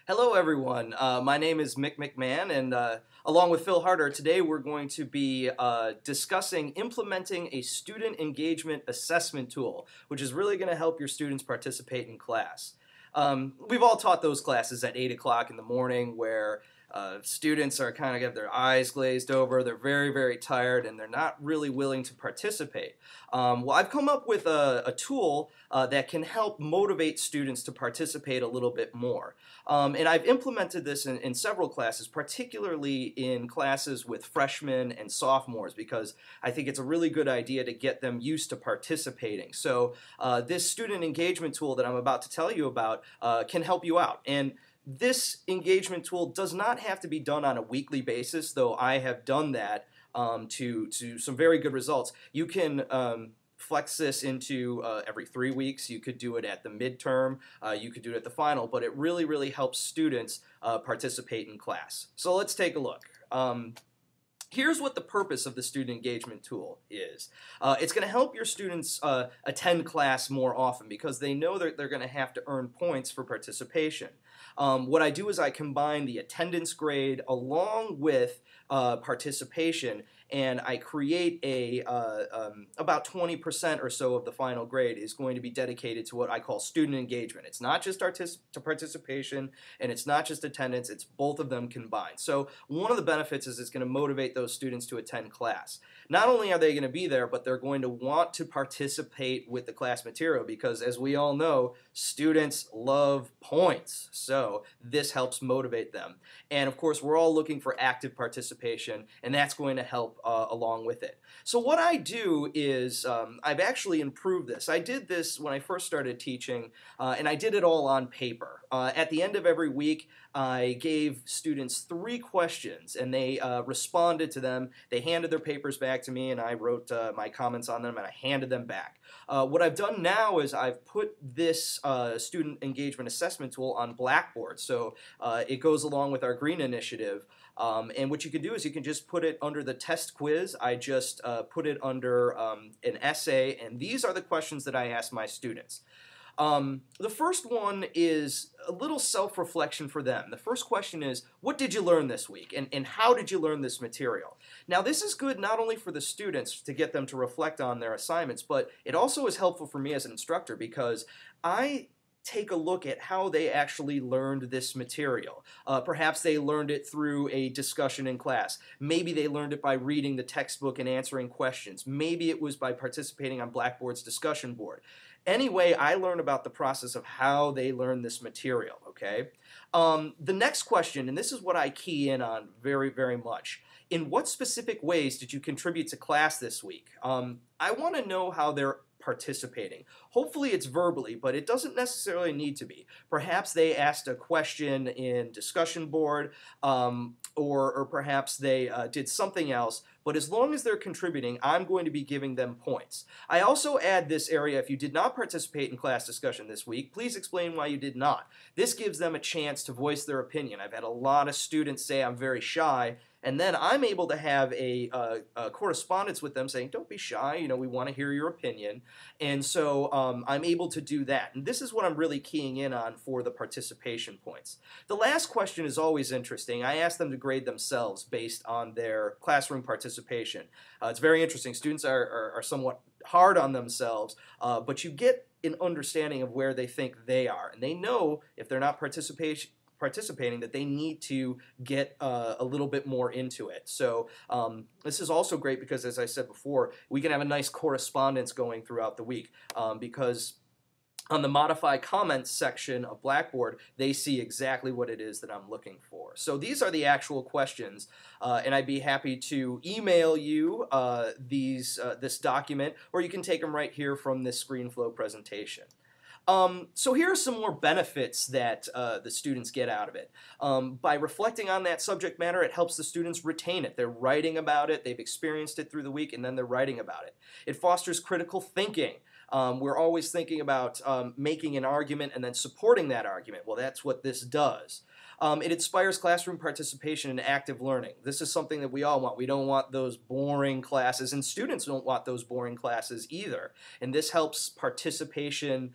Hello, everyone. My name is Mick McMahon, and along with Phil Harder, today we're going to be discussing implementing a student engagement assessment tool, which is really going to help your students participate in class. We've all taught those classes at 8 o'clock in the morning where students are kind of get their eyes glazed over, they're very, very tired, and they're not really willing to participate. Well, I've come up with a tool that can help motivate students to participate a little bit more. And I've implemented this in several classes, particularly in classes with freshmen and sophomores, because I think it's a really good idea to get them used to participating. So this student engagement tool that I'm about to tell you about can help you out. And this engagement tool does not have to be done on a weekly basis, though I have done that to some very good results. You can flex this into every 3 weeks. You could do it at the midterm. You could do it at the final, but it really, really helps students participate in class. So let's take a look. Here's what the purpose of the student engagement tool is. It's going to help your students attend class more often because they know that they're going to have to earn points for participation. What I do is I combine the attendance grade along with participation, and I create a about 20% or so of the final grade is going to be dedicated to what I call student engagement. It's not just participation and it's not just attendance, it's both of them combined. So one of the benefits is it's going to motivate those students to attend class. Not only are they going to be there, but they're going to want to participate with the class material because, as we all know, students love points. So this helps motivate them. And of course, we're all looking for active participation, and that's going to help along with it. So what I do is I've actually improved this. I did this when I first started teaching, and I did it all on paper. At the end of every week, I gave students 3 questions, and they responded to them. They handed their papers back to me, and I wrote my comments on them, and I handed them back. What I've done now is I've put this student engagement assessment tool on Blackboard, so it goes along with our Green Initiative. And what you can do is you can just put it under the test quiz. I just put it under an essay, and these are the questions that I ask my students. The first one is a little self-reflection for them. The first question is, what did you learn this week, and how did you learn this material? Now, this is good not only for the students to get them to reflect on their assignments, but it also is helpful for me as an instructor because I take a look at how they actually learned this material. Perhaps they learned it through a discussion in class. Maybe they learned it by reading the textbook and answering questions. Maybe it was by participating on Blackboard's discussion board. Anyway, I learn about the process of how they learn this material, okay? The next question, and this is what I key in on very, very much. In what specific ways did you contribute to class this week? I want to know how they're participating. Hopefully it's verbally, but it doesn't necessarily need to be. Perhaps they asked a question in discussion board, or perhaps they did something else, but as long as they're contributing, I'm going to be giving them points. I also add this area, if you did not participate in class discussion this week, please explain why you did not. This gives them a chance to voice their opinion. I've had a lot of students say I'm very shy, and then I'm able to have a correspondence with them saying, don't be shy, you know, we want to hear your opinion. And so I'm able to do that. And this is what I'm really keying in on for the participation points. The last question is always interesting. I ask them to grade themselves based on their classroom participation. It's very interesting. Students are somewhat hard on themselves, but you get an understanding of where they think they are. And they know if they're not participating that they need to get a little bit more into it. So this is also great because, as I said before, we can have a nice correspondence going throughout the week because on the modify comments section of Blackboard, they see exactly what it is that I'm looking for. So these are the actual questions, and I'd be happy to email you this document, or you can take them right here from this ScreenFlow presentation. So here are some more benefits that the students get out of it. By reflecting on that subject matter, it helps the students retain it. They're writing about it, they've experienced it through the week, and then they're writing about it. It fosters critical thinking. We're always thinking about making an argument and then supporting that argument. Well, that's what this does. It inspires classroom participation and active learning. This is something that we all want. We don't want those boring classes, and students don't want those boring classes either. And this helps participation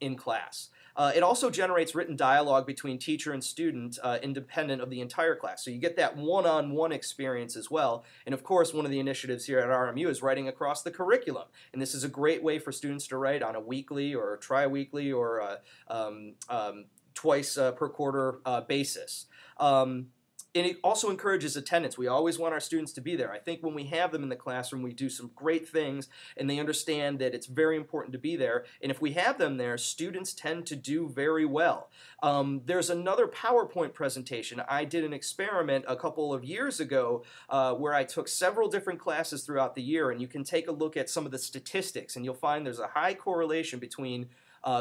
in class. It also generates written dialogue between teacher and student independent of the entire class. So you get that one-on-one experience as well. And of course, one of the initiatives here at RMU is writing across the curriculum. And this is a great way for students to write on a weekly or tri-weekly or twice per quarter basis. And it also encourages attendance. We always want our students to be there. I think when we have them in the classroom, we do some great things, and they understand that it's very important to be there. And if we have them there, students tend to do very well. There's another PowerPoint presentation. I did an experiment a couple of years ago where I took several different classes throughout the year, and you can take a look at some of the statistics, and you'll find there's a high correlation between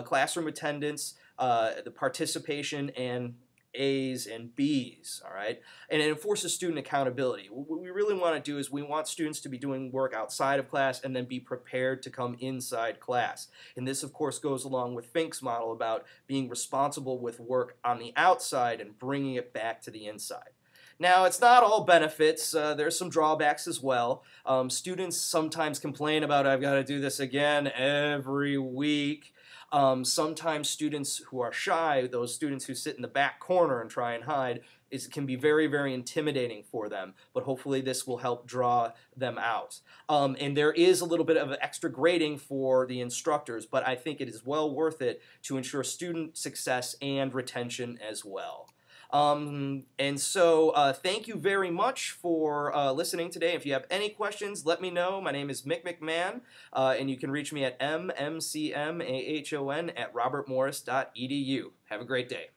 classroom attendance, the participation, and A's and B's, all right? And it enforces student accountability. What we really want to do is we want students to be doing work outside of class and then be prepared to come inside class. And this, of course, goes along with Fink's model about being responsible with work on the outside and bringing it back to the inside. Now, it's not all benefits. There's some drawbacks as well. Students sometimes complain about, I've got to do this again every week. Sometimes students who are shy, those students who sit in the back corner and try and hide, it can be very, very intimidating for them, but hopefully this will help draw them out. And there is a little bit of extra grading for the instructors, but I think it is well worth it to ensure student success and retention as well. And so thank you very much for listening today. If you have any questions, let me know. My name is Mick McMahon, and you can reach me at mmcmahon@robertmorris.edu. Have a great day.